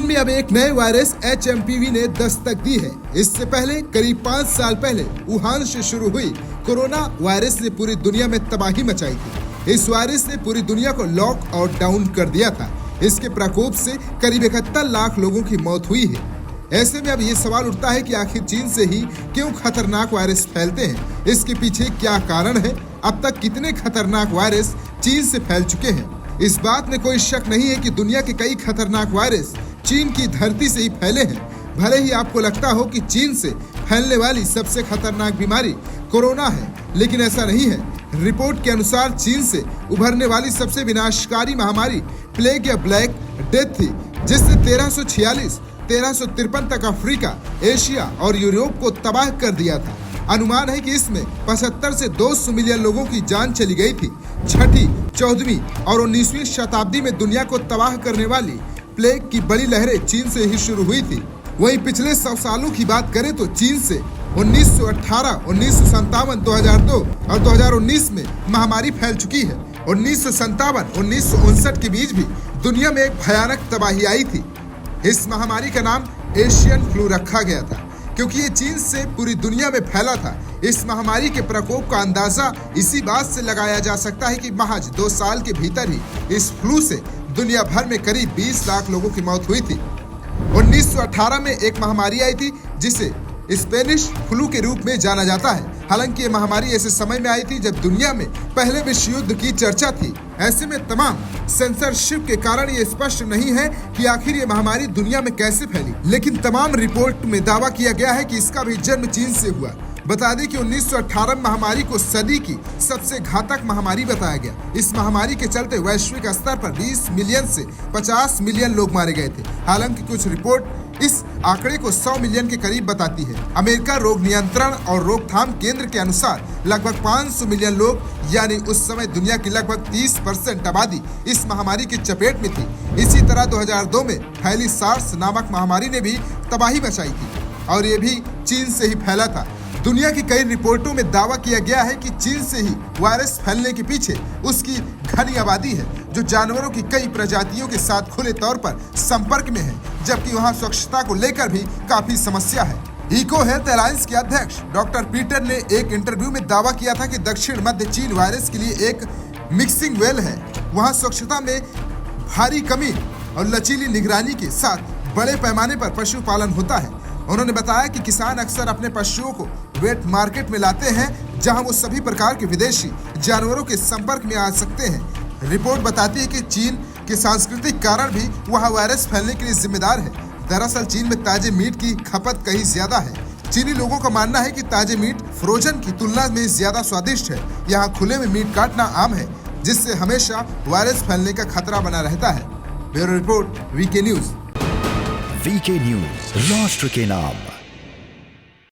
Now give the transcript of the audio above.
में अब एक नए वायरस HMPV ने दस्तक दी है। इससे पहले करीब 5 साल पहले वुहान से शुरू हुई कोरोना वायरस ने पूरी दुनिया में तबाही मचाई थी। इस वायरस ने पूरी दुनिया को लॉक और डाउन कर दिया था। इसके प्रकोप से करीब 71 लाख लोगों की मौत हुई है। ऐसे में अब ये सवाल उठता है कि आखिर चीन से ही क्यों खतरनाक वायरस फैलते हैं, इसके पीछे क्या कारण है, अब तक कितने खतरनाक वायरस चीन से फैल चुके हैं। इस बात में कोई शक नहीं है कि दुनिया के कई खतरनाक वायरस चीन की धरती से ही फैले हैं। भले ही आपको लगता हो कि चीन से फैलने वाली सबसे खतरनाक बीमारी कोरोना है, लेकिन ऐसा नहीं है। रिपोर्ट के अनुसार चीन से उभरने वाली सबसे विनाशकारी महामारी प्लेग या ब्लैक डेथ थी, जिसने 1353 तक अफ्रीका, एशिया और यूरोप को तबाह कर दिया था। अनुमान है कि इसमें 75 से 200 मिलियन लोगों की जान चली गई थी। छठी, 14वीं और 19वीं शताब्दी में दुनिया को तबाह करने वाली प्लेग की बड़ी लहरें चीन से ही शुरू हुई थी। वहीं पिछले 100 सालों की बात करें तो चीन से 1918, 1957, 2002 और 2019 में महामारी फैल चुकी है। 1957, 1959 के बीच भी दुनिया में एक भयानक तबाही आई थी। इस महामारी का नाम एशियन फ्लू रखा गया था, क्योंकि ये चीन से पूरी दुनिया में फैला था। इस महामारी के प्रकोप का अंदाजा इसी बात से लगाया जा सकता है कि महज 2 साल के भीतर ही इस फ्लू से दुनिया भर में करीब 20 लाख लोगों की मौत हुई थी। 1918 में एक महामारी आई थी जिसे स्पेनिश फ्लू के रूप में जाना जाता है। हालांकि ये महामारी ऐसे समय में आई थी जब दुनिया में पहले विश्व युद्ध की चर्चा थी। ऐसे में तमाम सेंसरशिप के कारण ये स्पष्ट नहीं है कि आखिर ये महामारी दुनिया में कैसे फैली, लेकिन तमाम रिपोर्ट में दावा किया गया है कि इसका भी जन्म चीन से हुआ। बता दें कि 1918 महामारी को सदी की सबसे घातक महामारी बताया गया। इस महामारी के चलते वैश्विक स्तर पर 20 मिलियन से 50 मिलियन लोग मारे गए थे। हालांकि कुछ रिपोर्ट इस आंकड़े को 100 मिलियन के करीब बताती है। अमेरिका रोग नियंत्रण और रोकथाम केंद्र के अनुसार लगभग 500 मिलियन लोग, यानी उस समय दुनिया की लगभग 30% आबादी इस महामारी की चपेट में थी। इसी तरह 2002 में फैली सार्स नामक महामारी ने भी तबाही मचाई थी और ये भी चीन से ही फैला था। दुनिया की कई रिपोर्टों में दावा किया गया है कि चीन से ही वायरस फैलने के पीछे उसकी घनी आबादी है, जो जानवरों की कई प्रजातियों के साथ खुले तौर पर संपर्क में है, जबकि वहां स्वच्छता को लेकर भी काफी समस्या है। इको हेल्थ अलायंस के अध्यक्ष डॉक्टर पीटर ने एक इंटरव्यू में दावा किया था कि दक्षिण मध्य चीन वायरस के लिए एक मिक्सिंग वेल है। वहाँ स्वच्छता में भारी कमी और लचीली निगरानी के साथ बड़े पैमाने पर पशुपालन होता है। उन्होंने बताया कि किसान अक्सर अपने पशुओं को वेट मार्केट में लाते हैं, जहां वो सभी प्रकार के विदेशी जानवरों के संपर्क में आ सकते हैं। रिपोर्ट बताती है कि चीन के सांस्कृतिक कारण भी वहां वायरस फैलने के लिए जिम्मेदार है। दरअसल चीन में ताजे मीट की खपत कहीं ज्यादा है। चीनी लोगों का मानना है कि ताजे मीट फ्रोजन की तुलना में ज्यादा स्वादिष्ट है। यहाँ खुले में मीट काटना आम है, जिससे हमेशा वायरस फैलने का खतरा बना रहता है। Bureau report, VK news. VK news, राष्ट्र के नाम।